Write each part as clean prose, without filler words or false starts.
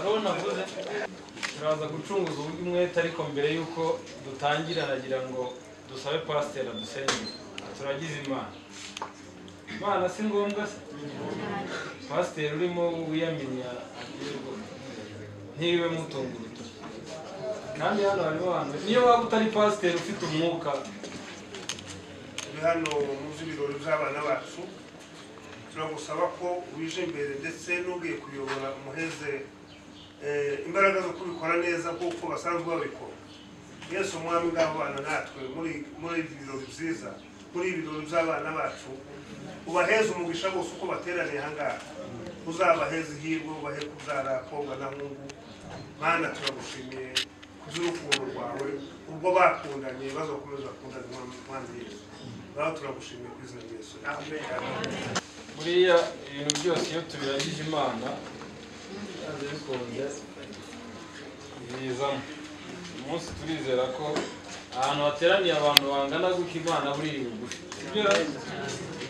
arona vuze turaza gucunguza uburyo umwete ariko mbere yuko dutangira nagira ngo dusabe pasteur adusenge turagize Imana si ngombwa se pasteur urimo wiyaminiya ntiwe mutunguruto kandi hano harimo abantu niyo waba utari pasteur ufite umwuka hano muzi ibirori by'abana bacu turagusaba ko wije imbere ndetse n'ugiye kuyobora umuheze imbaraga zo kubikora neza kuko basanzwe babikora Yesu umwami ngabana natwe muri ibirori byiza muri ibirori by'abana bacu ubaheze umugisha bose uko bateraniye hangaha uzabaheze hirwe ubahe kubyara kobwa na hungu Mana turagushimiye kuzurukundo rwawe ubwo bakundanye bazokomeza bakundana n'umwami Yesu baho turagushimiye ku izina rya Yesu amen buriya ibintu byose iyo tubiragije Imana yaje bikunze bizamo umunsi turizera ko ahantu hateraniye abantu bangana gutya Imana buri bugufi ibyo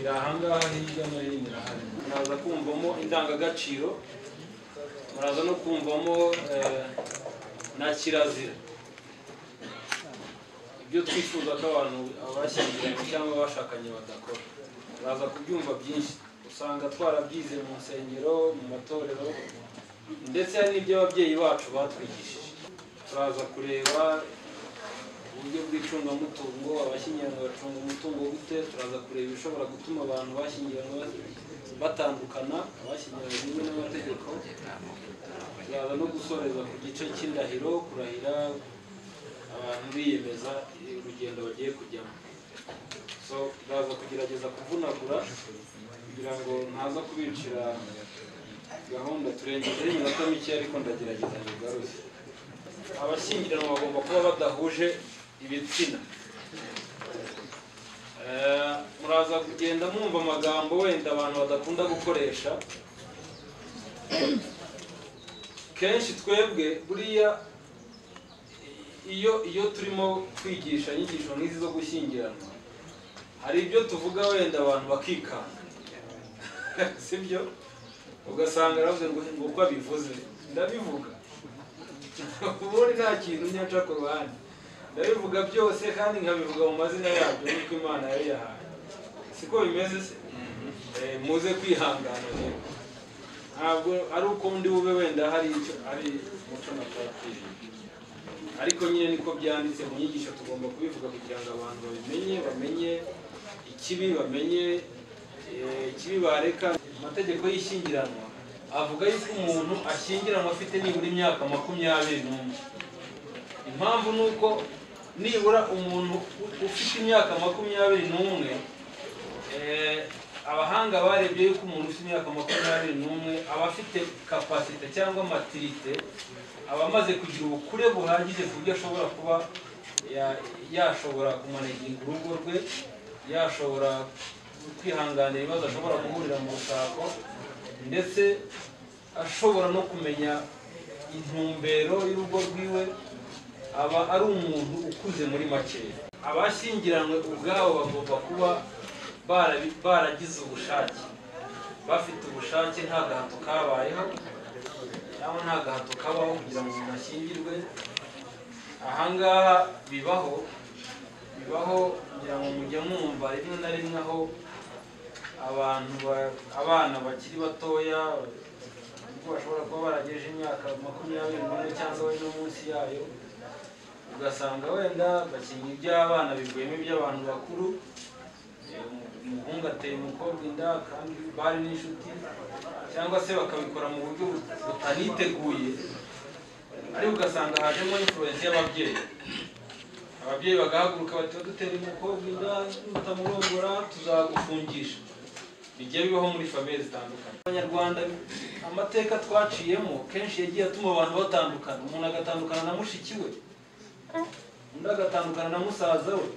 irahangaha hirya no hino irahari muraza kumvamo indangagaciro muraza no kumvamo na kirazira ibyo twifuza ko abantu abashyingiranye cyangwa abashakanye badakora muraza kubyumva byinshi usanga twarabyize mu nsengero mu matorero ndetse hari n'ibyo ababyeyi bacu batwigishije turaza kureba uburyo bw'icungamutungo abashyingiranywe bacunga umutungo gute turaza kureba ibishobora gutuma abantu bashyingiranywe batandukana abashyingiranywe bimwe n'amategeko turaza no gusoreza ku gice cy'indahiro kurahira abantu biyemeza urugendo bagiye kujyamo so turaza kugerageza kuvunagura kugira ngo ntaza kubicira gahunda turengejeho iminota mike ariko ndagerageza ntigaruze abashyingiranwa bagomba kuba badahuje ibitsina muraza kugenda mwumva amagambo wenda abantu badakunda gukoresha kenshi twebwe buriya iyo turimo kwigisha inyigisho nk'izi zo gushyingiranwa hari ibyo tuvuga wenda abantu bakikanga sibyo ugasanga aravuze ngo uko abivuze ndabivuga ubundi nta kintu nyaca ku ruhande ndabivuga byose kandi nkabivuga mu mazina yabyo nuko Imana yari yahaye siko bimeze se muze kwihangana rero ntabwo ari uko ndi bube wenda hari icyo ari umuco natakije ariko nyine niko byanditse mu nyigisho tugomba kubivuga kugira ngo abantu bamenye ikibi bamenye ikibi bareka amategeko y'ishyingiranwa avuga yuko umuntu ashyingiranwa afite nibura imyaka 21 impamvu nuko nibura umuntu ufite imyaka 21 abahanga barebye yuko umuntu ufite imyaka 21 aba afite capacity cyangwa maturité aba amaze kugira ubukure buhagije ku buryo ashobora kuba yashobora kumaneginga urugo rwe yashobora kwihanganira ibibazo ashobora guhurira mu rusako ndetse ashobora no kumenya intumbero y'urugo rwiwe aba ari umuntu ukuze muri make abashyingiranywe ubwabo bagomba kuba baragize ubushake bafite ubushake nta gahato kabayeho cyangwa nta gahato kabaho kugira ngo umuntu ashyingirwe ahangaha bibaho kugira ngo mujye mwumva rimwe na rimwe aho abana bakiri batoya bashobora kuba baragejeje imyaka 21 cyangwa no munsi yayo ugasanga wenda bakinnyi iby'abana bigwemo iby'abantu bakuru umuhungu ateye umukobwa inda kandi bari n'inshuti cyangwa se bakabikora mu buryo butaniteguye ariko ugasanga hajemo influence y'ababyeyi ababyeyi bagahaguruka bati dutera umukobwa inda tutamurongora tuzagufungisha bigiye bibaho muri famille zitandukanye abanyarwanda amateka twaciyemo kenshi yagiye atuma abantu batandukana umuntu agatandukana na mushiki we undi agatandukana na musaza we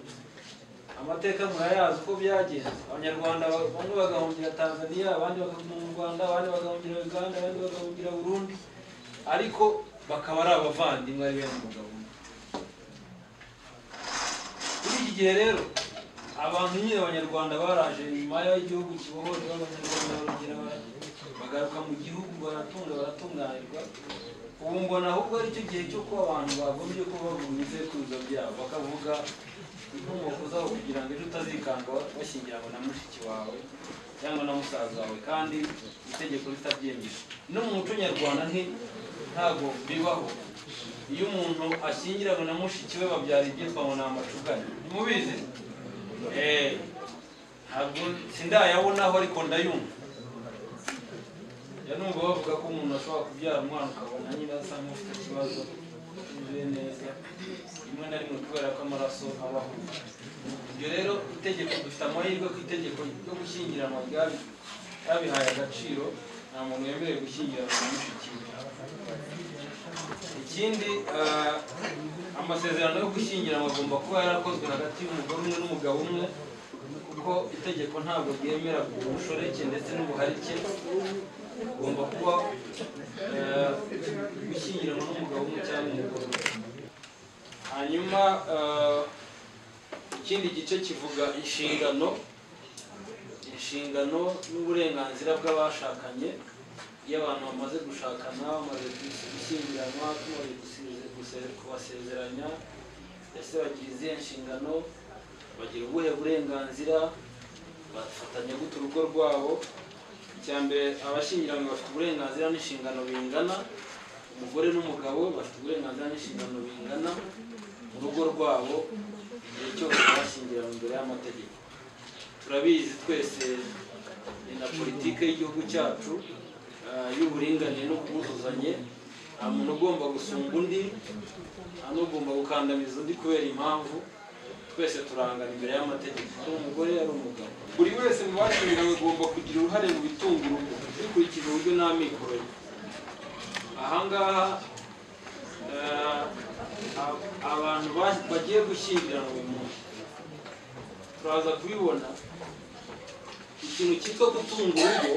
amateka murayazi uko byagenze abanyarwanda bamwe bagahungira Tanzania abandi bagahungira mu Rwanda abandi bagahungira Uganda abandi bagahungira Burundi ariko bakaba ari abavandimwe ari bene umugabo muri iki gihe rero abantu nyine abanyarwanda baraje nyuma y'igihugu kibohora abanyarwanda bagaruka mu gihugu baratunganirwa. Ubu mbona ahubwo ari cyo gihe cyo kuba abantu bagombye kuba bavuga ibisekuruza byabo bakavuga inkomoko zabo kugira ngo ejo utazikanga bashyingiranywe na mushiki wawe cyangwa na musaza wawe kandi itegeko ritabyemeje. No mu muco nyarwanda ntago bibaho. Iyo umuntu ashyingiranywe na mushiki we babyara ibyitwa ngo ni amacugane. Ntimubizi? Ntabwo sindayabonaho ariko ndayumva. Numva bavuga ko umuntu ashobora kubyara umwana ukabona nyine asa nk'ufite ikibazo cyuzuye neza rimwe na rimwe kubera ko amaraso abaho. Ibyo rero itegeko dufite amahirwe ko itegeko ryo gushyingiranwa ryabihaye agaciro, nta muntu wemerewe gushyingiranwa na mushiki we. Ikindi, amasezerano yo gushyingiranwa agomba kuba yarakozwe hagati y'umugore umwe n'umugabo umwe, kuko itegeko ntabwo ryemera ubushoreke ndetse n'ubuharike. Ugomba kuba gushyingiranwa n'umugabo umwe cyangwa umugore umwe. Hanyuma ikindi gice kivuga inshingano n'uburenganzira bw'abashakanye. Iyo abantu bamaze gushakana, bamaze gushyingiranwa, tumaze kubasezeranya, ese bagira izihe nshingano, bagira ubuhe burenganzira, bafatanya gute urugo rwabo. Icyambere, abashyingiranywe bafite uburenganzira n'inshingano bingana. Umugore n'umugabo bafite uburenganzira n'inshingano bingana mu rugo rwabo igihe cyose bashyingiranywe imbere y'amategeko. Turabizi twese ni na politike y'igihugu cyacu y'uburinganire no kubuzuzanye. Nta muntu ugomba gusumba undi, nta n'ugomba gukandamiza undi kubera impamvu. Twese turangana imbere y'amategeko, ari umugore ari umugabo. Buri wese mu bashyingiranywe agomba kugira uruhare mu bitunga urugo bikurikije uburyo n'amikoro ye. Ahangaha abantu bagiye gushyingiranwa uyu munsi turaza kubibona. Ikintu cyitwa gutunga urugo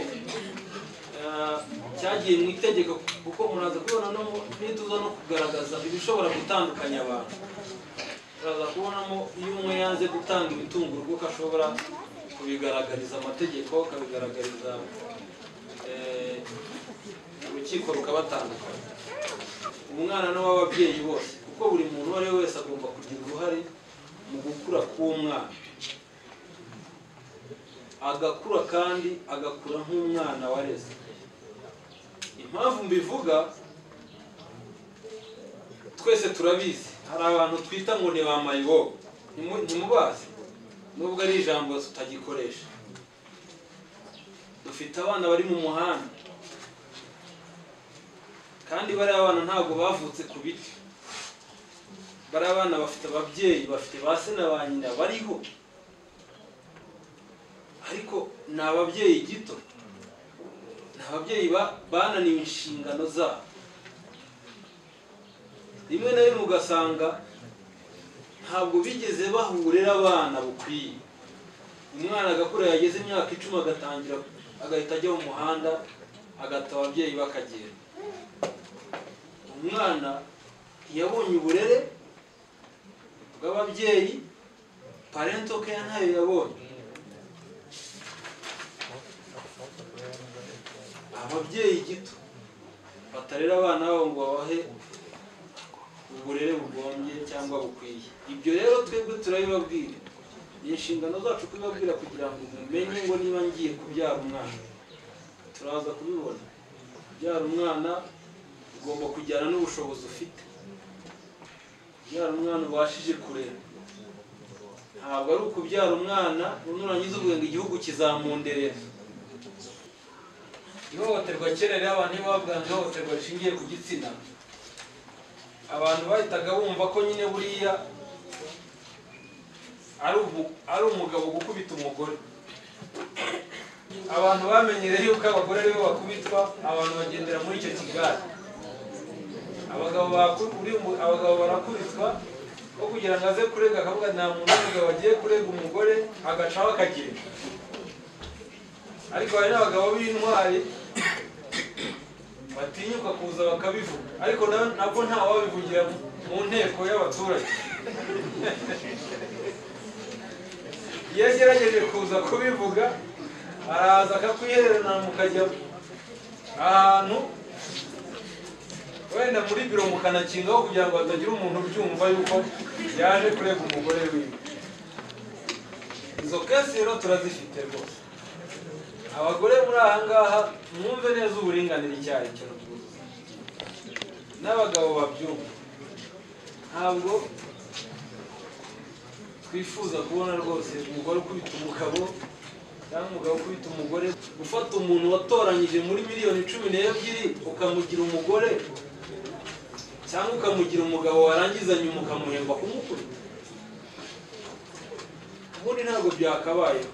cyagiye mu itegeko, kuko muraza kubibona nituza no kugaragaza ibishobora gutandukanya abantu. Turaza kubonamo iyo umwe yanze gutanga ibitunga urugo ko ashobora kubigaragariza amategeko, akabigaragariza urukiko rukabatandukanya. Umwana ni w'ababyeyi bose, kuko buri muntu uwo ari we wese agomba kugira uruhare mu gukura k'umwana, agakura kandi agakura nk'umwana wareze. Impamvu mbivuga, twese turabizi, hari abantu twita ngo ni ba mayibobo. Ntimubazi nubwo ari ijambo tutagikoresha. Dufite abana bari mu muhanda kandi bariya abana ntabwo bavutse ku biti. Bariya abana bafite ababyeyi, bafite ba se na ba nyina bariho, ariko ni ababyeyi gito, ni ababyeyi bananiwe inshingano zabo. Rimwe na rimwe ugasanga ntabwo bigeze bahurira abana bukwiye. Umwana agakura yageze imyaka 10 agatangira agahita ajya mu muhanda agata ababyeyi bakagenda. Umwana yabonye uburere bw'ababyeyi, parental care ntayo yabonye. Ababyeyi gito batarera abana babo ngo babahe uburere bugombye cyangwa bukwiye. Ibyo rero twebwe turabibabwira, ni inshingano zacu kubibabwira kugira ngo mumenye ngo niba ngiye kubyara umwana. Turaza kubibona, kubyara umwana ugomba kujyana n'ubushobozi ufite. Kubyara umwana ubashije kurera, ntabwo ari ukubyara umwana nurangiza uvuga ngo igihugu kizamunderera. Ihohoterwa kera rero abantu bavuga ngo ihohoterwa rishingiye ku gitsina, abantu bahitaga bumva ko nyine buriya ari umugabo gukubita umugore. Abantu bamenyereye yuko abagore aribo bakubitwa, abantu bagendera muri icyo kigare. Abagabo barakubitwa ko kugira ngo aze kurega akavuga nta muntu w'umugabo agiye kurega umugore agacaho akagenda. Ariko hari n'abagabo b'intwari batinyuka kuza bakabivuga, ariko nabwo nta wabivugira mu nteko y'abaturage. Iyo agerageje kuza kubivuga araza akakwihererana mukajya ahantu wenda muri biro mukanakingaho kugira ngo hatagira umuntu ubyumva yuko yaje kurega umugore wiwe. Izo kesi rero turazifite rwose. Abagore muri aha ngaha mwumve neza uburinganire icyayi cyo n'abagabo babyumva. Ntabwo twifuza kubona rwose umugore ukubita umugabo cyangwa umugabo ukubita umugore. Gufata umuntu watoranyije muri miliyoni 12 ukamugira umugore cyangwa ukamugira umugabo warangiza nyuma ukamuhemba kumukubita, ubundi ntabwo byakabayeho.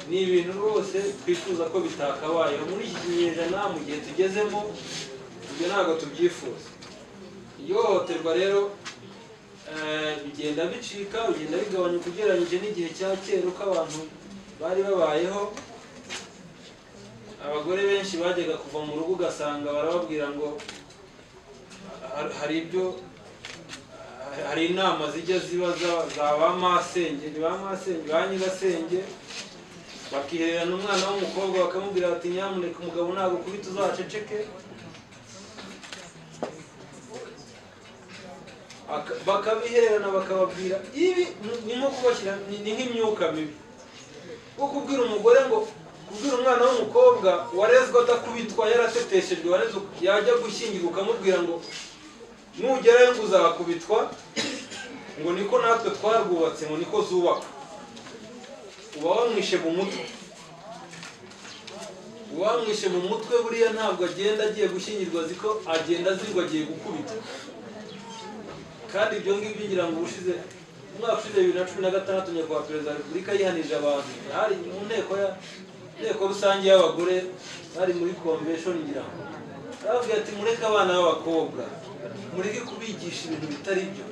Ni ibintu rwose twifuza ko bitakabayeho muri iki kinyejana mu gihe tugezemo. Ibyo ntabwo tubyifuza. Ihohoterwa rero bigenda bicika, bigenda bigabanyuka ugereranyije n'igihe cya kera uko abantu bari babayeho. Abagore benshi bajyaga kuva mu rugo ugasanga barababwira ngo hari inama zijya ziba za ba masenge, ba nyirasenge, bakihererana umwana w'umukobwa bakamubwira bati nyamuneka umugabo ntabwo kubita uzaceceke. Bakabihererana bakababwira ibi ni nko kubashyira, ni nk'imyuka mibi. Kuko kubwira umugore ngo kubwira umwana w'umukobwa warezwe adakubitwa yarateteshejwe warezwe yajya gushyingirwa ukamubwira ngo nugerayo ngo uzakubitwa, ngo niko natwe twarwubatse, ngo niko zubaka. Uba wamwishe mu mutwe. Uwamwishe mu mutwe buriya ntabwo agenda agiye gushyingirwa, ziko agenda azirwa agiye gukubita. Kandi ibyo ngibyo ngira ngo ubushize umwaka ushize 2016 nyakubahwa Perezida wa Repubulika yihanije abantu hari mu nteko rusange y'abagore bari muri convention ngira ngo aravuga ati mureke abana b'abakobwa mureke kubigisha ibintu bitari byo.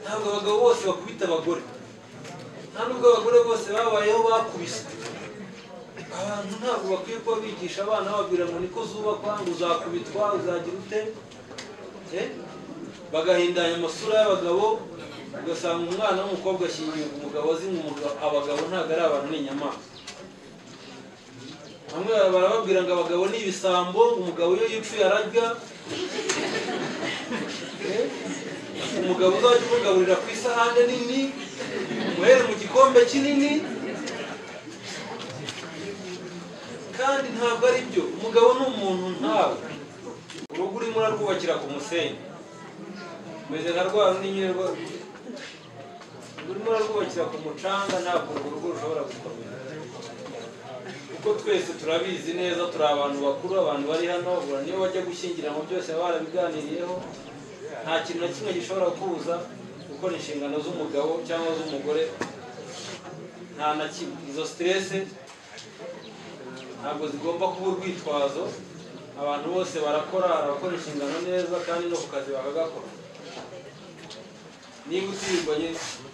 Ntabwo abagabo bose bakubita abagore, nta nubwo abagore bose babayeho bakubiswe. Abantu ntabwo bakwiye kuba bigisha abana babwira ngo niko zubakwa, ngo uzakubitwa uzagira ute, bagahindanya amasura y'abagabo. Ugasanga umwana w'umukobwa ashyingiye umugabo azinga abagabo ntabwo ari abantu, ni inyamaswa. Bamwe barababwira ngo abagabo ni ibisambo, umugabo iyo yipfuye ararya. Umugabo uzajya umugaburira ku isahane nini, umuhere mu gikombe kinini. Kandi ntabwo ari byo. Umugabo ni umuntu nkawe. Urugo urimo urarwubakira ku musenyi, umeze nka rwa rundi nyine urimo urarwubakira ku mucanga, ntabwo urwo rugo rushobora gukomera. Kuko twese turabizi neza, turi abantu bakuru, abantu bari hano, niyo bajya gushyingiranwa byose baba barabiganiriyeho. Nta kintu na kimwe gishobora kuza gukora inshingano z'umugabo cyangwa z'umugore, nta na kimwe. Izo stress ntabwo zigomba kuba urwitwazo. Abantu bose barakora inshingano neza kandi no ku kazi bakagakora. Niba utirirwanye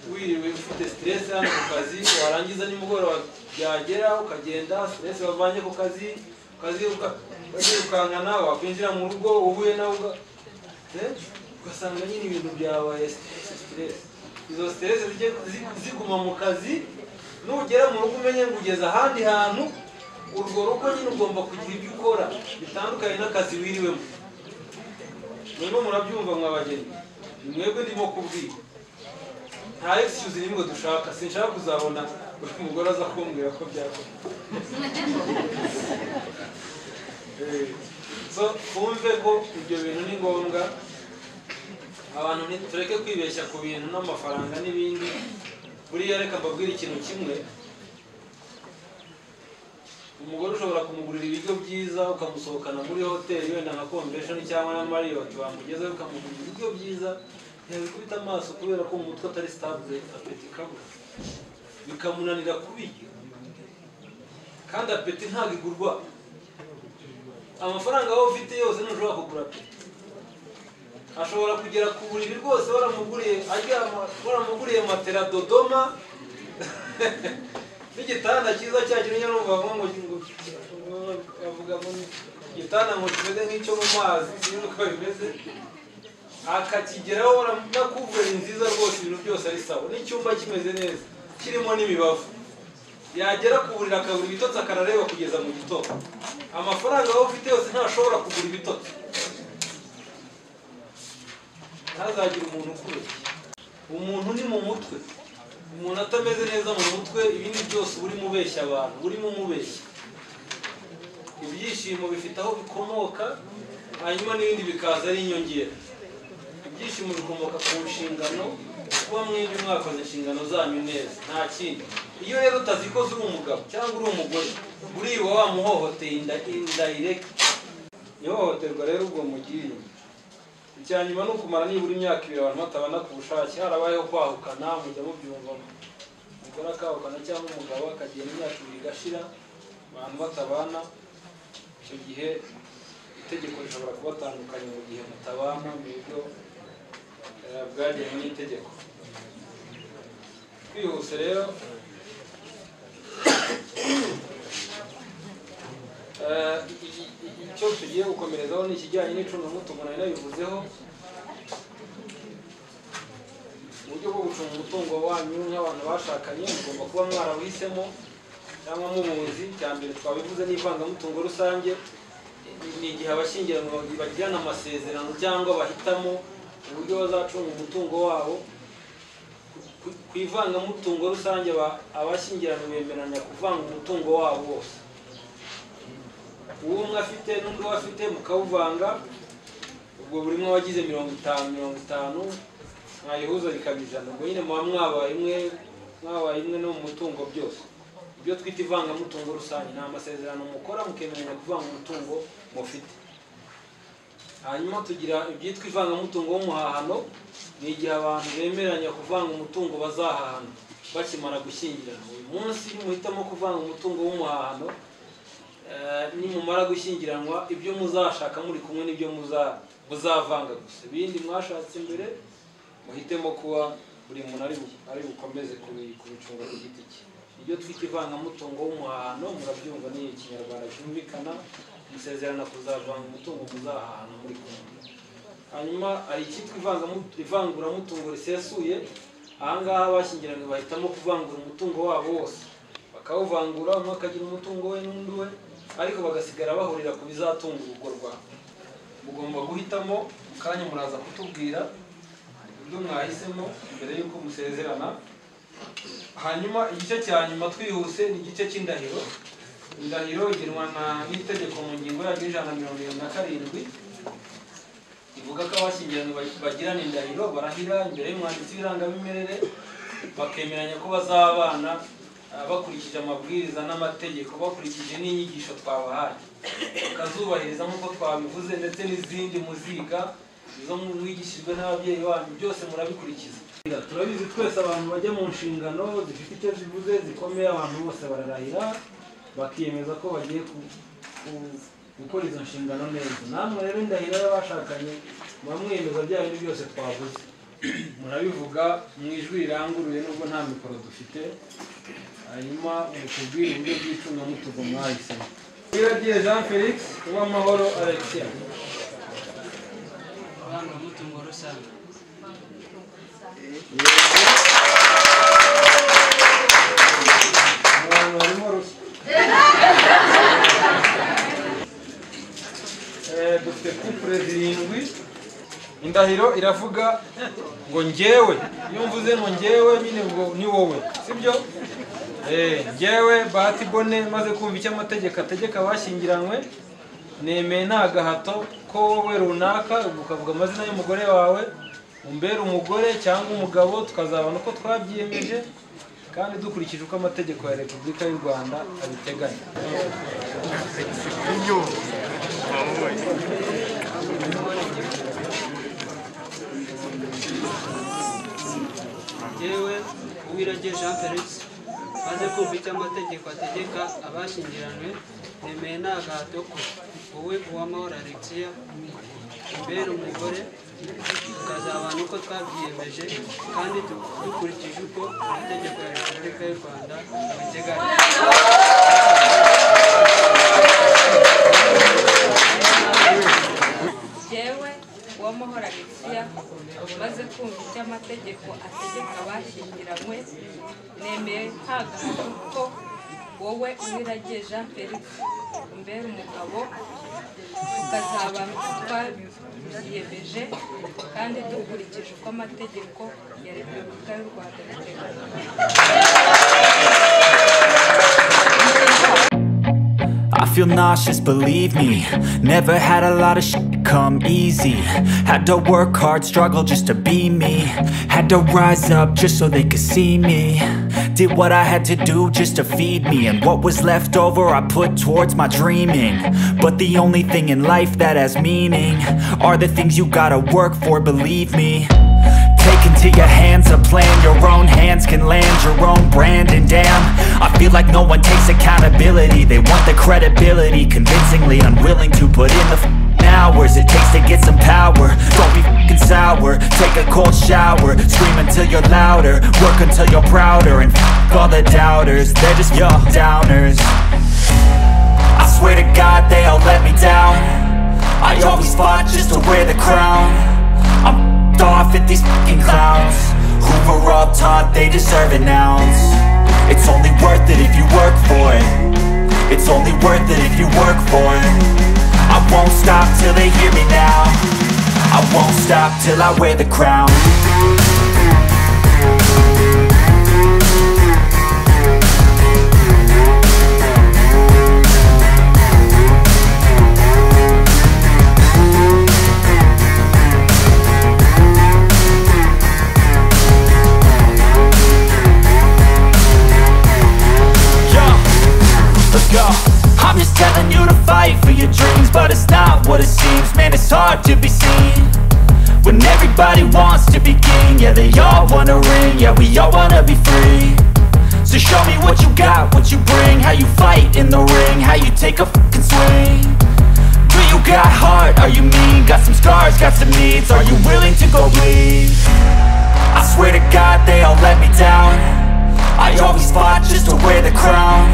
wiriwe ufite stress hano ku kazi, warangiza nimugoroba byagera ukagenda stress bavanye ku kazi ukazirukankana, wakwinjira mu rugo uhuye nawe ugasanga nyine ibintu byabaye stress. Izo stress ziguma mu kazi, nugera mu rugo umenye ngo ugeze ahandi hantu. Urwo rugo nyine ugomba kugira ibyo ukora bitandukanye n'akazi wiriwemo. Mwebwe murabyumva mwabageni, mwebwe ndimo kubwira. Nta excuse nimwe dushaka. Sinshaka kuzabona umugore aza kumbwira ko byakora. So kumve ko ibyo bintu ni ngombwa. Abantu tureke kwibeshya ku bintu n'amafaranga n'ibindi. Buriya reka mbabwire ikintu kimwe. Umugore ushobora kumugurira ibiryo byiza, ukamusohokana muri hoteli wenda nka Convention cyangwa na Marriott, wamugezeho ukamugurira ibiryo byiza, yabikubita amaso kubera ko mu mutwe atari stable, apeti kabura, bikamunanira kubirya. Kandi apeti ntabwo igurwa. Amafaranga wowe ufite yose ntushobora kugura apeti. Ashobora kugera ku buriri rwose waramuguriye matera Dodoma n'igitanda cyiza cyagira nyarumva ngo bavuga ngo igitanda ngo kimeze nk'icyo mu mazi, sinzi uko bimeze. Akakigeraho nakuvura nziza rwose, ibintu byose ari sawa, n'icyumba kimeze neza kirimo n'imibavu. yagera kuburira akabura ibitotsi akarareba kugeza mu gitondo. Amafaranga wowe ufite yose ntashobora kugura ibitotsi. Ntazagira umuntu ukubeshya. Umuntu ni mu mutwe. Umuntu atameze neza mu mutwe, ibindi byose uri mubeshya abantu, uri mumubeshya. Ibyishimo bifite aho bikomoka, hanyuma n'ibindi bikaza ari inyongera. Ibyishimo bikomoka ku nshingano, kuba mwebwe mwakoze inshingano zanyu neza, nta kindi. Iyo rero utazikoze uri umugabo cyangwa uri umugore, uriba wamuhohoteye indirect. Ihohoterwa rero ubwo mugiriye. Icyanyuma no kumara nibura imyaka 2 abantu batabana ku bushake, harabayeho kwahukana, mujya mubyumva. Umugore akahukana cyangwa umugabo akagenda imyaka 2 igashira, abantu batabana. Icyo gihe itegeko rishobora kubatandukanya mu gihe mutabana mu buryo bwagenwe n'itegeko. Kwihuse rero icyo tugiye gukomerezaho ni ikijyanye n'icungamutungo nari nabivuzeho. Mu buryo bwo gucunga umutungo wanyu nk'abantu bashakanye, mugomba kuba mwarawisemo cyangwa mubuzi. Cya mbere twabivuze n'ivangamutungo rusange, ni igihe abashyingiranwa bagirana amasezerano cyangwa bahitamo uburyo bazacunga umutungo wabo. Ku ivangamutungo rusange abashyingiranwa bemeranya kuvanga umutungo wabo wose. Uwo umwe afite n'undi afite mukawuvanga, ubwo buri umwe wagize 50-50 mwayihuza bikabizana. Ubwo nyine muba mwabaye imwe no mu mutungo byose. Ibyo twita ivangamutungo rusange ni amasezerano mukora mukemeranya kuvanga umutungo mufite. Hanyuma tugira ibyitwa ivangamutungo w'umuhahano, ni igihe abantu bemeranya kuvanga umutungo bazahahana bakimara gushyingirana. Uyu munsi muhitamo kuvanga umutungo w'umuhahano, nimumara gushyingiranwa ibyo muzashaka muri kumwe n'ibyo muzavanga gusa. Ibindi mwashatse imbere muhitemo kuba buri muntu ari bukomeze kubicunga ku giti cye. Ibyo twita ivangamutungo w'umuhahano murabyumva ni ikinyarwanda cyumvikana, musezerana kuzavanga umutungo muzahahana muri kumwe. Hanyuma hari icyitwa ivanguramutungo risesuye. Ahangaha abashyingiranywe bahitamo kuvangura umutungo wabo wose, bakawuvangura, umwe akagira umutungo we n'undi we, ariko bagasigara bahurira ku bizatunga urugo rwabo. Mugomba guhitamo, mu kanya muraza kutubwira ibyo mwahisemo mbere y'uko musezerana. Hanyuma igice cya nyuma twihuse ni igice cy'indahiro. Indahiro igenwa n'itegeko mu ngingo yaryo 177, ivuga ko abashyingiranywe bagirana indahiro, barahira imbere y'umwanditsi w'irangamimerere, bakemeranya ko bazabana bakurikije amabwiriza n'amategeko, bakurikije n'inyigisho twabahaye, bakazubahiriza nk'uko twabivuze, ndetse n'izindi muziga izo mwigishijwe n'ababyeyi banyu byose murabikurikiza. Turabizi twese abantu bajya mu nshingano zifite icyo zivuze zikomeye, abantu bose bararahira bakiyemeza ko bagiye gukora izo nshingano neza. Namwe rero indahiro y'abashakanye muba mwiyemeza bya bintu byose twavuze, murabivuga mu ijwi riranguruye nubwo nta mikoro dufite. Hanyuma mutubwire uburyo bw'icungamutungo mwahisemo. Iragiye Jean Felix, Uwamahoro Alexia. Ivangamutungo rusange. Abantu barimo ruswa. Dufite couple 7. Indahiro iravuga ngo njyewe. Iyo mvuze ngo njyewe nyine ngo ni wowe, sibyo? Njyewe Bahati Bone maze kumva icyo amategeko ategeka abashyingiranywe, nemeye nta gahato ko wowe runaka, ukavuga amazina y'umugore wawe, umbera umugore cyangwa umugabo, tukazabona uko twabyiyemeje kandi dukurikije uko amategeko ya Repubulika y'u Rwanda abiteganya. Yewe Uwiragiye Jean Felix maze kumva icyo amategeko ategeka abashyingiranywe, nemeye nta gahato ko wowe Uwamahoro Alexia umbera umugore, tukazabana uko twabyiyemeje kandi dukurikije uko amategeko ya Repubulika y'u Rwanda abiteganya. Jewe Uwamahoro Alexia maze kumva icyo amategeko ategeka abashyingiranywe, nemeye nta gahato ko wowe Uwiragiye Jean Felix umbere umugabo tukazaba twabyiyemeje kandi dukurikije uko amategeko ya Repubulika y'u Rwanda abiteganya. I feel nauseous, believe me. Never had a lot of shit come easy. Had to work hard, struggle just to be me. Had to rise up just so they could see me. Did what I had to do just to feed me, and what was left over I put towards my dreaming. But the only thing in life that has meaning are the things you gotta work for, believe me. Take into your hands a plan, your own hands can land your own brand. And damn, I feel like no one takes accountability. They want the credibility, convincingly unwilling to put in the hours it takes to get some power. Don't be f***ing sour, take a cold shower. Scream until you're louder, work until you're prouder. And f*** all the doubters, they're just your downers. I swear to God they all let me down. I always fought just to wear the crown. I'm off at these fucking clowns who were all taught they deserve an ounce. It's only worth it if you work for it. It's only worth it if you work for it. I won't stop till they hear me now. I won't stop till I wear the crown. I'm just telling you to fight for your dreams, but it's not what it seems. Man, it's hard to be seen when everybody wants to be king. Yeah, they all wanna ring, yeah, we all wanna be free. So show me what you got, what you bring, how you fight in the ring, how you take a fucking swing. Do you got heart, are you mean? Got some scars, got some needs, are you willing to go bleed? I swear to God they all let me down. I always fought just to wear the crown.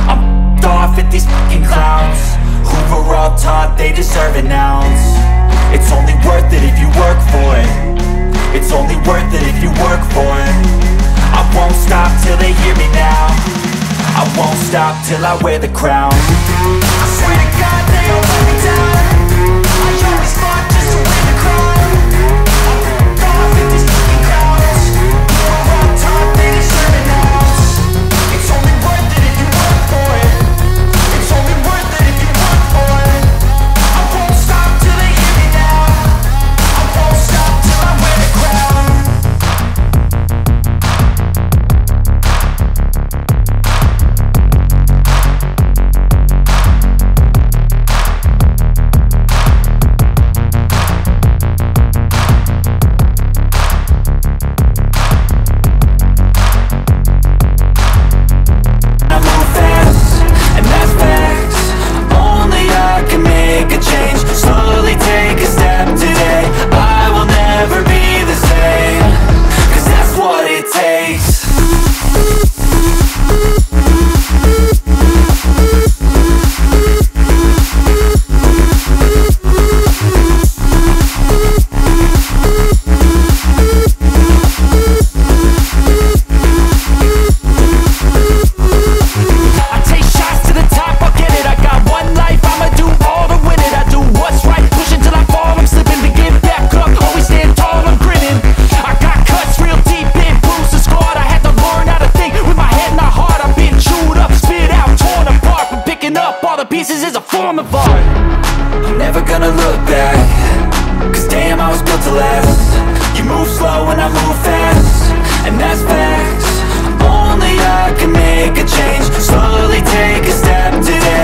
I'm off at these fucking clowns who were all taught they deserve an ounce. It's only worth it if you work for it. It's only worth it if you work for it. I won't stop till they hear me now. I won't stop till I wear the crown. I swear to God they all let me down. I always fought just to wear the crown. I'm off at these fucking clowns who were all taught they deserve an ounce. It's only worth it if you work for it. It's only worth it if you work for it. I won't stop till they hear me now. I won't stop till I wear the crown. I'm never gonna look back, cause damn I was built to last. You move slow and I move fast, and that's facts. Only I can make a change, slowly take a step today.